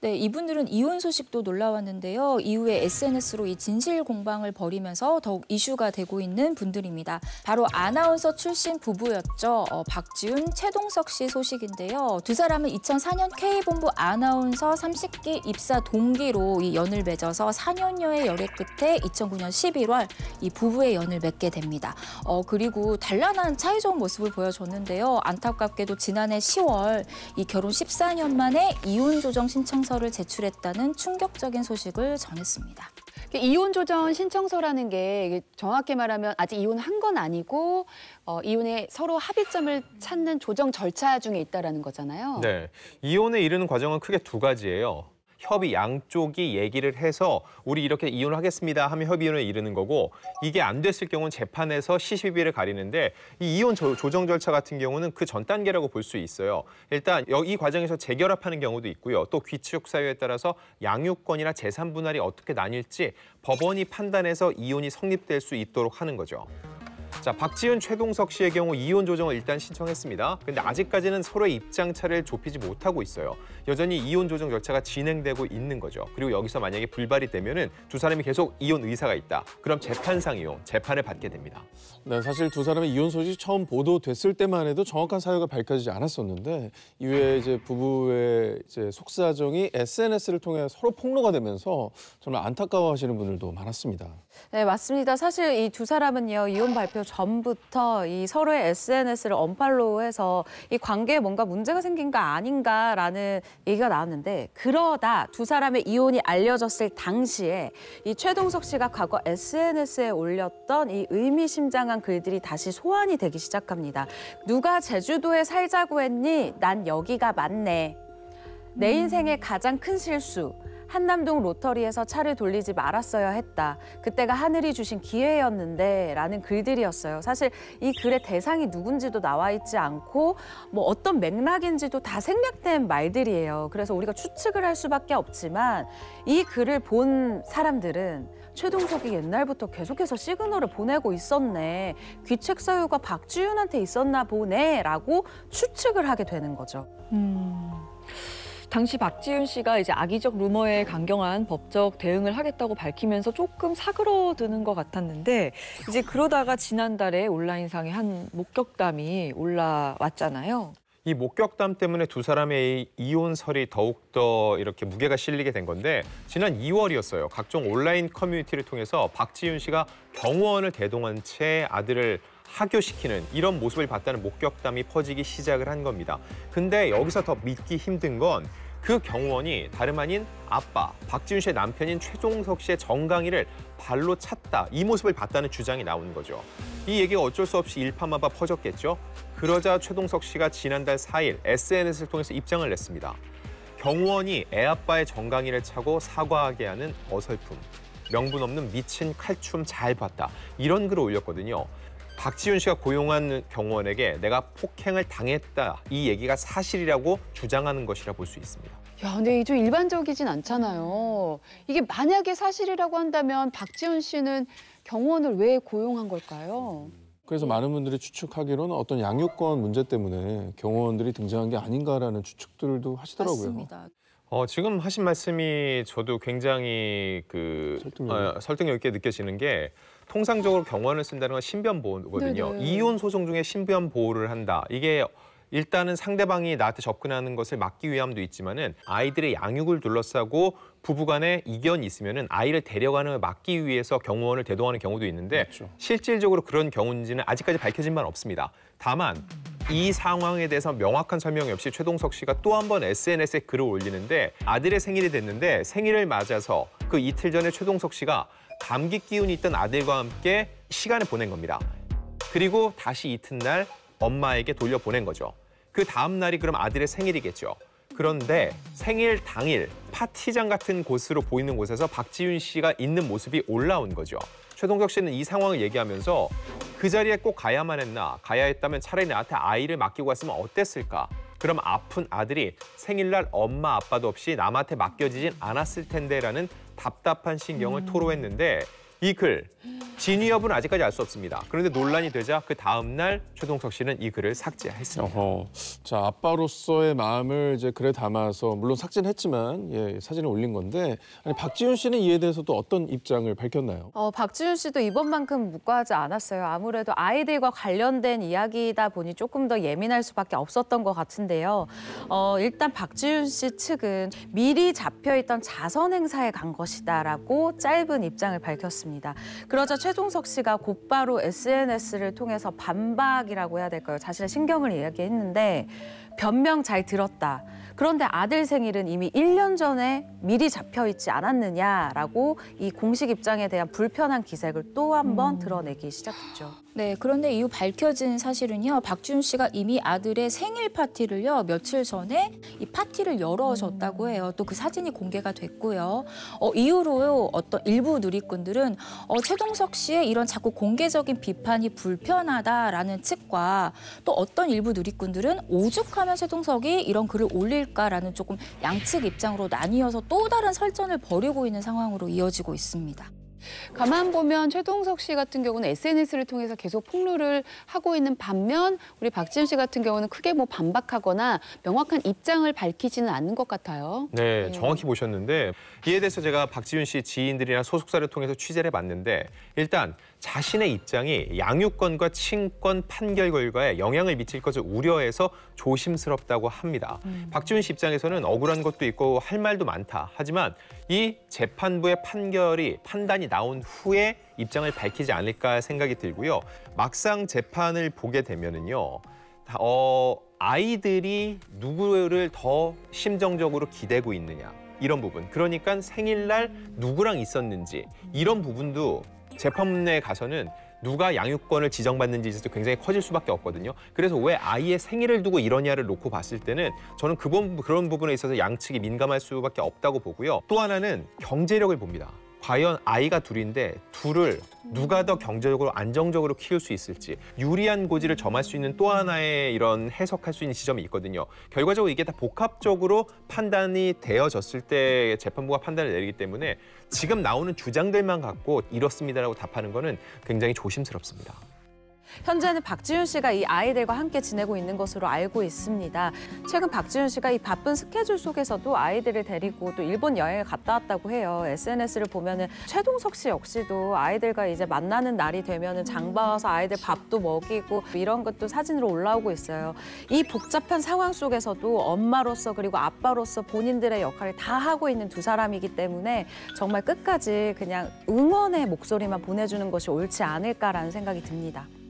네, 이분들은 이혼 소식도 놀라웠는데요. 이후에 SNS로 이 진실 공방을 벌이면서 더욱 이슈가 되고 있는 분들입니다. 바로 아나운서 출신 부부였죠. 박지훈, 최동석 씨 소식인데요. 두 사람은 2004년 K본부 아나운서 30기 입사 동기로 이 연을 맺어서 4년여의 열애 끝에 2009년 11월 이 부부의 연을 맺게 됩니다. 그리고 단란한 사이좋은 모습을 보여줬는데요. 안타깝게도 지난해 10월 이 결혼 14년 만에 이혼 조정 신청서를 제출했다는 충격적인 소식을 전했습니다. 이혼 조정 신청서라는 게 정확히 말하면 아직 이혼한 건 아니고 이혼에 서로 합의점을 찾는 조정 절차 중에 있다라는 거잖아요. 네, 이혼에 이르는 과정은 크게 두 가지예요. 협의 양쪽이 얘기를 해서 우리 이렇게 이혼하겠습니다 하면 협의혼에 이르는 거고, 이게 안 됐을 경우는 재판에서 시시비비를 가리는데 이 이혼 조정 절차 같은 경우는 그 전 단계라고 볼 수 있어요. 일단 이 과정에서 재결합하는 경우도 있고요. 또 귀축 사유에 따라서 양육권이나 재산 분할이 어떻게 나뉠지 법원이 판단해서 이혼이 성립될 수 있도록 하는 거죠. 자, 박지훈, 최동석 씨의 경우 이혼 조정을 일단 신청했습니다. 근데 아직까지는 서로의 입장차를 좁히지 못하고 있어요. 여전히 이혼 조정 절차가 진행되고 있는 거죠. 그리고 여기서 만약에 불발이 되면은 두 사람이 계속 이혼 의사가 있다. 그럼 재판상 이혼, 재판을 받게 됩니다. 네, 사실 두 사람의 이혼 소식이 처음 보도됐을 때만 해도 정확한 사유가 밝혀지지 않았었는데 이후에 이제 부부의 속사정이 SNS를 통해 서로 폭로가 되면서 정말 안타까워하시는 분들도 많았습니다. 네, 맞습니다. 사실 이 두 사람은요, 이혼 발표 전부터 이 서로의 SNS를 언팔로우해서 이 관계에 뭔가 문제가 생긴 거 아닌가라는 얘기가 나왔는데, 그러다 두 사람의 이혼이 알려졌을 당시에 이 최동석 씨가 과거 SNS에 올렸던 이 의미심장한 글들이 다시 소환이 되기 시작합니다. 누가 제주도에 살자고 했니? 난 여기가 맞네. 내 인생의 가장 큰 실수. 한남동 로터리에서 차를 돌리지 말았어야 했다. 그때가 하늘이 주신 기회였는데 라는 글들이었어요. 사실 이 글의 대상이 누군지도 나와 있지 않고 뭐 어떤 맥락인지도 다 생략된 말들이에요. 그래서 우리가 추측을 할 수밖에 없지만 이 글을 본 사람들은 최동석이 옛날부터 계속해서 시그널을 보내고 있었네. 귀책 사유가 박지훈한테 있었나 보네 라고 추측을 하게 되는 거죠. 당시 박지훈 씨가 이제 악의적 루머에 강경한 법적 대응을 하겠다고 밝히면서 조금 사그러드는 것 같았는데, 이제 그러다가 지난달에 온라인상에 한 목격담이 올라왔잖아요. 이 목격담 때문에 두 사람의 이혼설이 더욱더 이렇게 무게가 실리게 된 건데, 지난 2월이었어요. 각종 온라인 커뮤니티를 통해서 박지훈 씨가 경호원을 대동한 채 아들을 하교시키는 이런 모습을 봤다는 목격담이 퍼지기 시작을 한 겁니다. 근데 여기서 더 믿기 힘든 건 그 경호원이 다름 아닌 아빠, 박지훈 씨의 남편인 최동석 씨의 정강이를 발로 찼다. 이 모습을 봤다는 주장이 나오는 거죠. 이 얘기가 어쩔 수 없이 일파만파 퍼졌겠죠. 그러자 최동석 씨가 지난달 4일 SNS를 통해서 입장을 냈습니다. 경호원이 애아빠의 정강이를 차고 사과하게 하는 어설픔. 명분 없는 미친 칼춤 잘 봤다. 이런 글을 올렸거든요. 박지훈 씨가 고용한 경호원에게 내가 폭행을 당했다. 이 얘기가 사실이라고 주장하는 것이라 볼 수 있습니다. 야, 근데 이게 좀 일반적이진 않잖아요. 이게 만약에 사실이라고 한다면 박지훈 씨는 경호원을 왜 고용한 걸까요? 그래서 많은 분들이 추측하기로는 어떤 양육권 문제 때문에 경호원들이 등장한 게 아닌가라는 추측들도 하시더라고요. 맞습니다. 지금 하신 말씀이 저도 굉장히 설득력 있게 느껴지는 게, 통상적으로 경호원을 쓴다는 건 신변 보호거든요. 네네. 이혼 소송 중에 신변 보호를 한다. 이게 일단은 상대방이 나한테 접근하는 것을 막기 위함도 있지만은 아이들의 양육을 둘러싸고 부부간에 이견이 있으면은 아이를 데려가는 걸 막기 위해서 경호원을 대동하는 경우도 있는데, 그렇죠. 실질적으로 그런 경우인지는 아직까지 밝혀진 바는 없습니다. 다만 이 상황에 대해서 명확한 설명이 없이 최동석 씨가 또 한 번 SNS에 글을 올리는데, 아들의 생일이 됐는데 생일을 맞아서 그 이틀 전에 최동석 씨가 감기 기운이 있던 아들과 함께 시간을 보낸 겁니다. 그리고 다시 이튿날 엄마에게 돌려보낸 거죠. 그 다음 날이 그럼 아들의 생일이겠죠. 그런데 생일 당일 파티장 같은 곳으로 보이는 곳에서 박지훈 씨가 있는 모습이 올라온 거죠. 최동석 씨는 이 상황을 얘기하면서 그 자리에 꼭 가야만 했나, 가야 했다면 차라리 나한테 아이를 맡기고 갔으면 어땠을까. 그럼 아픈 아들이 생일날 엄마 아빠도 없이 남한테 맡겨지진 않았을 텐데라는 답답한 신경을 토로했는데, 이 글 진위 여부는 아직까지 알 수 없습니다. 그런데 논란이 되자 그 다음 날 최동석 씨는 이 글을 삭제했습니다. 자, 아빠로서의 마음을 이제 글에 담아서 물론 삭제는 했지만 사진을 올린 건데 아니 박지윤 씨는 이에 대해서도 어떤 입장을 밝혔나요? 박지윤 씨도 이번만큼 묵과하지 않았어요. 아무래도 아이들과 관련된 이야기이다 보니 조금 더 예민할 수밖에 없었던 것 같은데요. 일단 박지윤 씨 측은 미리 잡혀있던 자선 행사에 간 것이다라고 짧은 입장을 밝혔습니다. 그러자 최동석 씨가 곧바로 SNS를 통해서 반박이라고 해야 될까요? 자신의 신경을 이야기했는데 변명 잘 들었다. 그런데 아들 생일은 이미 1년 전에 미리 잡혀있지 않았느냐라고 이 공식 입장에 대한 불편한 기색을 또 한 번 드러내기 시작했죠. 네, 그런데 이후 밝혀진 사실은요. 박지윤 씨가 이미 아들의 생일 파티를요. 며칠 전에 이 파티를 열어줬다고 해요. 또 그 사진이 공개가 됐고요. 이후로요. 어떤 일부 누리꾼들은 최동석 씨의 이런 자꾸 공개적인 비판이 불편하다라는 측과 또 어떤 일부 누리꾼들은 오죽하면 최동석이 이런 글을 올릴까라는 조금 양측 입장으로 나뉘어서 또 다른 설전을 벌이고 있는 상황으로 이어지고 있습니다. 가만 보면 최동석 씨 같은 경우는 SNS를 통해서 계속 폭로를 하고 있는 반면 우리 박지윤 씨 같은 경우는 크게 뭐 반박하거나 명확한 입장을 밝히지는 않는 것 같아요. 네, 정확히 보셨는데 이에 대해서 제가 박지윤 씨 지인들이나 소속사를 통해서 취재를 해봤는데 일단 자신의 입장이 양육권과 친권 판결 결과에 영향을 미칠 것을 우려해서 조심스럽다고 합니다. 박지윤 씨 입장에서는 억울한 것도 있고 할 말도 많다. 하지만 이 재판부의 판단이 나온 후에 입장을 밝히지 않을까 생각이 들고요. 막상 재판을 보게 되면은요. 아이들이 누구를 더 심정적으로 기대고 있느냐 이런 부분. 그러니까 생일날 누구랑 있었는지 이런 부분도 재판부에 가서는 누가 양육권을 지정받는지도 굉장히 커질 수밖에 없거든요. 그래서 왜 아이의 생일을 두고 이러냐를 놓고 봤을 때는 저는 그런 부분에 있어서 양측이 민감할 수밖에 없다고 보고요. 또 하나는 경제력을 봅니다. 과연 아이가 둘인데 둘을 누가 더 경제적으로 안정적으로 키울 수 있을지 유리한 고지를 점할 수 있는 또 하나의 이런 해석할 수 있는 지점이 있거든요. 결과적으로 이게 다 복합적으로 판단이 되어졌을 때 재판부가 판단을 내리기 때문에 지금 나오는 주장들만 갖고 이렇습니다라고 답하는 거는 굉장히 조심스럽습니다. 현재는 박지윤 씨가 이 아이들과 함께 지내고 있는 것으로 알고 있습니다. 최근 박지윤 씨가 이 바쁜 스케줄 속에서도 아이들을 데리고 또 일본 여행을 갔다 왔다고 해요. SNS를 보면은 최동석 씨 역시도 아이들과 이제 만나는 날이 되면은 장 봐서 아이들 밥도 먹이고 이런 것도 사진으로 올라오고 있어요. 이 복잡한 상황 속에서도 엄마로서 그리고 아빠로서 본인들의 역할을 다 하고 있는 두 사람이기 때문에 정말 끝까지 그냥 응원의 목소리만 보내주는 것이 옳지 않을까라는 생각이 듭니다.